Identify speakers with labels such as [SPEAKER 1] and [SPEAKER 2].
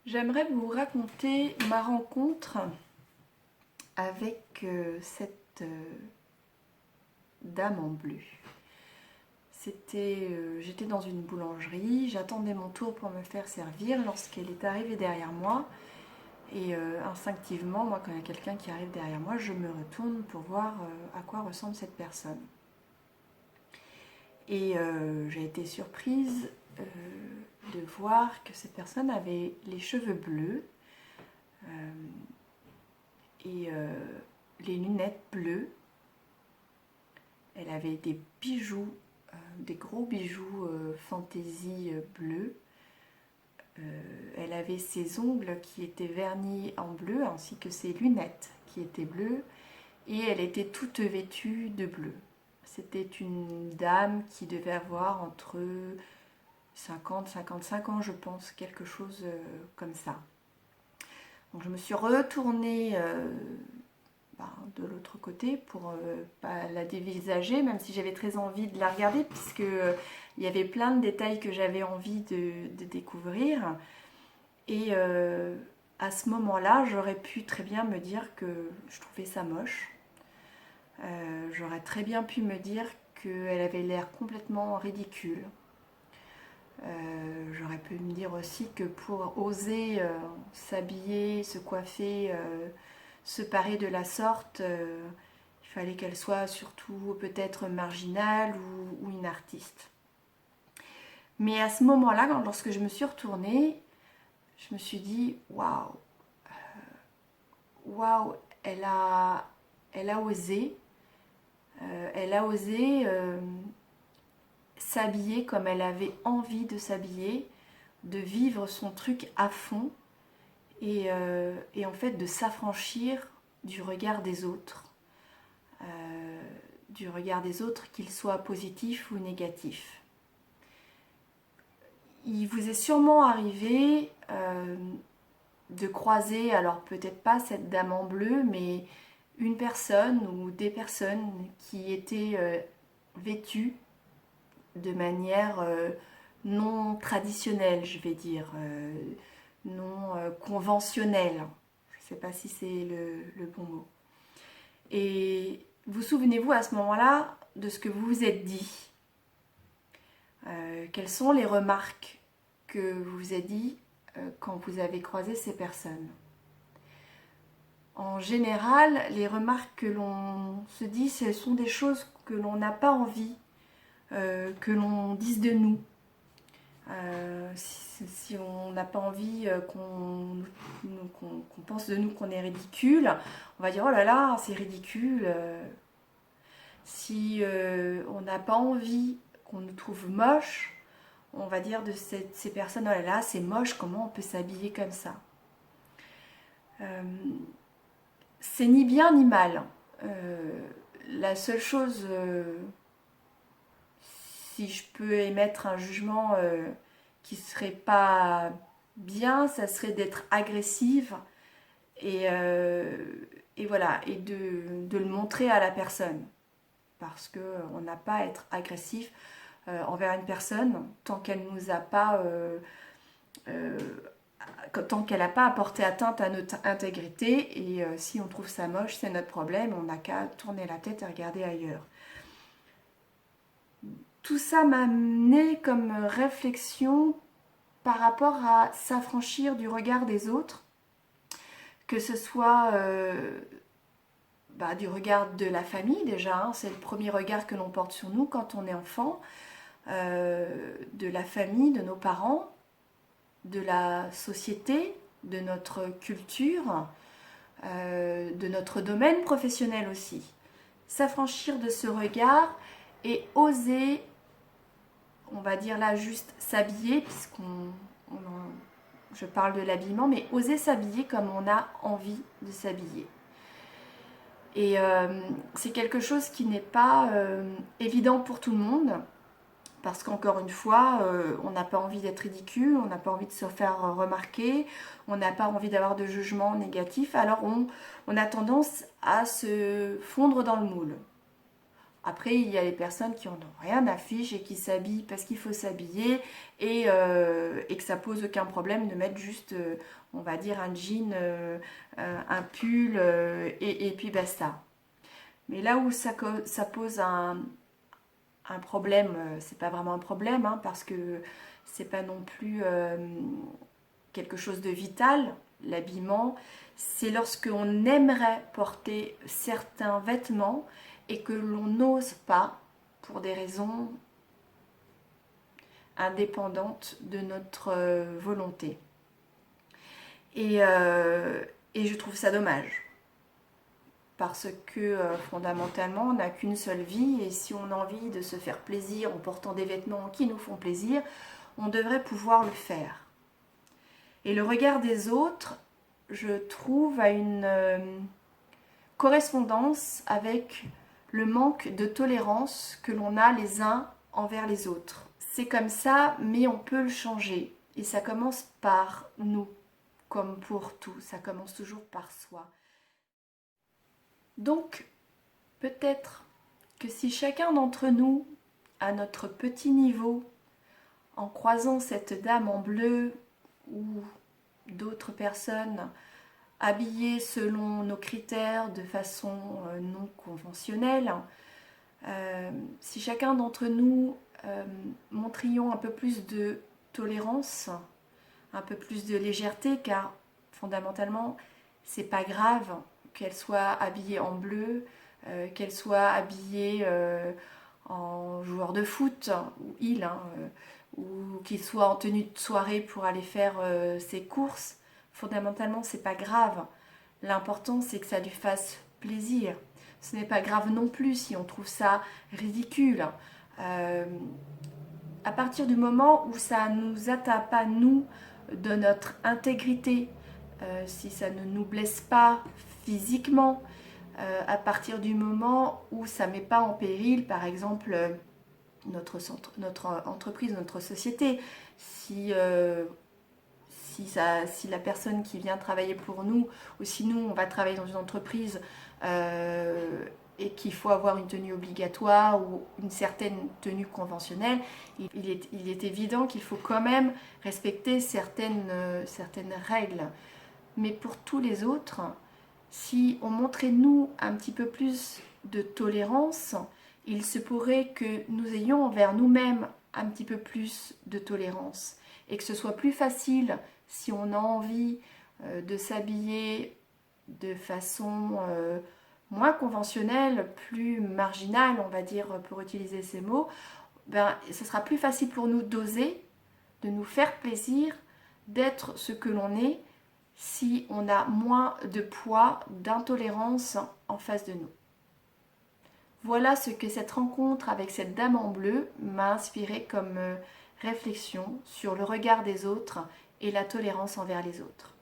[SPEAKER 1] J'aimerais vous raconter ma rencontre avec cette dame en bleu. J'étais dans une boulangerie, j'attendais mon tour pour me faire servir lorsqu'elle est arrivée derrière moi. Et instinctivement, moi, quand il y a quelqu'un qui arrive derrière moi, je me retourne pour voir à quoi ressemble cette personne. Et j'ai été surprise de voir que cette personne avait les cheveux bleus et les lunettes bleues. Elle avait des bijoux, des gros bijoux fantaisie bleus. Elle avait ses ongles qui étaient vernis en bleu ainsi que ses lunettes qui étaient bleues et elle était toute vêtue de bleu. C'était une dame qui devait avoir entre 50-55 ans, je pense, quelque chose comme ça. Donc je me suis retournée de l'autre côté pour pas la dévisager, même si j'avais très envie de la regarder, puisque il y avait plein de détails que j'avais envie de découvrir. Et à ce moment-là, j'aurais pu très bien me dire que je trouvais ça moche. J'aurais très bien pu me dire qu'elle avait l'air complètement ridicule. J'aurais pu me dire aussi que pour oser s'habiller, se coiffer, se parer de la sorte, il fallait qu'elle soit surtout peut-être marginale ou une artiste. Mais à ce moment-là, lorsque je me suis retournée, je me suis dit waouh, waouh, elle a osé, s'habiller comme elle avait envie de s'habiller, de vivre son truc à fond et en fait de s'affranchir du regard des autres, qu'il soit positif ou négatif. Il vous est sûrement arrivé de croiser, alors peut-être pas cette dame en bleu, mais une personne ou des personnes qui étaient vêtues de manière non traditionnelle, je vais dire, non conventionnelle. Je ne sais pas si c'est le bon mot. Et vous souvenez-vous à ce moment-là de ce que vous vous êtes dit? Quelles sont les remarques que vous vous êtes dit quand vous avez croisé ces personnes? En général, les remarques que l'on se dit, ce sont des choses que l'on n'a pas envie que l'on dise de nous. Si on n'a pas envie qu'on pense de nous qu'on est ridicule, on va dire oh là là, c'est ridicule. Si on n'a pas envie qu'on nous trouve moche, on va dire de ces personnes oh là là, c'est moche, comment on peut s'habiller comme ça? C'est ni bien ni mal. La seule chose, si je peux émettre un jugement qui serait pas bien, ça serait d'être agressive et voilà, et de le montrer à la personne. Parce qu'on n'a pas à être agressif envers une personne tant qu'elle nous a pas tant qu'elle n'a pas apporté atteinte à notre intégrité et si on trouve ça moche, c'est notre problème, on n'a qu'à tourner la tête et regarder ailleurs. Tout ça m'a amené comme réflexion par rapport à s'affranchir du regard des autres, que ce soit du regard de la famille déjà, hein, c'est le premier regard que l'on porte sur nous quand on est enfant, de la famille, de nos parents, de la société, de notre culture, de notre domaine professionnel aussi. S'affranchir de ce regard et oser, on va dire là juste s'habiller, je parle de l'habillement, mais oser s'habiller comme on a envie de s'habiller. Et c'est quelque chose qui n'est pas évident pour tout le monde, parce qu'encore une fois, on n'a pas envie d'être ridicule, on n'a pas envie de se faire remarquer, on n'a pas envie d'avoir de jugement négatif, alors on a tendance à se fondre dans le moule. Après, il y a les personnes qui en ont rien à fiche et qui s'habillent parce qu'il faut s'habiller et que ça pose aucun problème de mettre juste, on va dire, un jean, un pull et puis basta. Mais là où ça pose un problème, c'est pas vraiment un problème, hein, parce que c'est pas non plus quelque chose de vital, l'habillement, c'est lorsque on aimerait porter certains vêtements et que l'on n'ose pas pour des raisons indépendantes de notre volonté. Et je trouve ça dommage. Parce que fondamentalement, on n'a qu'une seule vie et si on a envie de se faire plaisir en portant des vêtements qui nous font plaisir, on devrait pouvoir le faire. Et le regard des autres, je trouve, a une correspondance avec le manque de tolérance que l'on a les uns envers les autres. C'est comme ça, mais on peut le changer. Et ça commence par nous, comme pour tout. Ça commence toujours par soi. Donc, peut-être que si chacun d'entre nous, à notre petit niveau, en croisant cette dame en bleu ou d'autres personnes habillées selon nos critères de façon non conventionnelle, si chacun d'entre nous montrions un peu plus de tolérance, un peu plus de légèreté, car fondamentalement, c'est pas grave qu'elle soit habillée en bleu, qu'elle soit habillée en joueur de foot, ou il, hein, ou qu'il soit en tenue de soirée pour aller faire ses courses. Fondamentalement, c'est pas grave. L'important, c'est que ça lui fasse plaisir. Ce n'est pas grave non plus si on trouve ça ridicule. À partir du moment où ça ne nous atteint pas, nous, de notre intégrité, si ça ne nous blesse pas physiquement, à partir du moment où ça ne met pas en péril, par exemple, notre entreprise, notre société, si la personne qui vient travailler pour nous, ou si nous, on va travailler dans une entreprise et qu'il faut avoir une tenue obligatoire ou une certaine tenue conventionnelle, il est évident qu'il faut quand même respecter certaines règles. Mais pour tous les autres, si on montrait nous un petit peu plus de tolérance, il se pourrait que nous ayons envers nous-mêmes un petit peu plus de tolérance et que ce soit plus facile si on a envie de s'habiller de façon moins conventionnelle, plus marginale, on va dire, pour utiliser ces mots, ben, ce sera plus facile pour nous d'oser, de nous faire plaisir, d'être ce que l'on est, si on a moins de poids, d'intolérance en face de nous. Voilà ce que cette rencontre avec cette dame en bleu m'a inspiré comme réflexion sur le regard des autres et la tolérance envers les autres.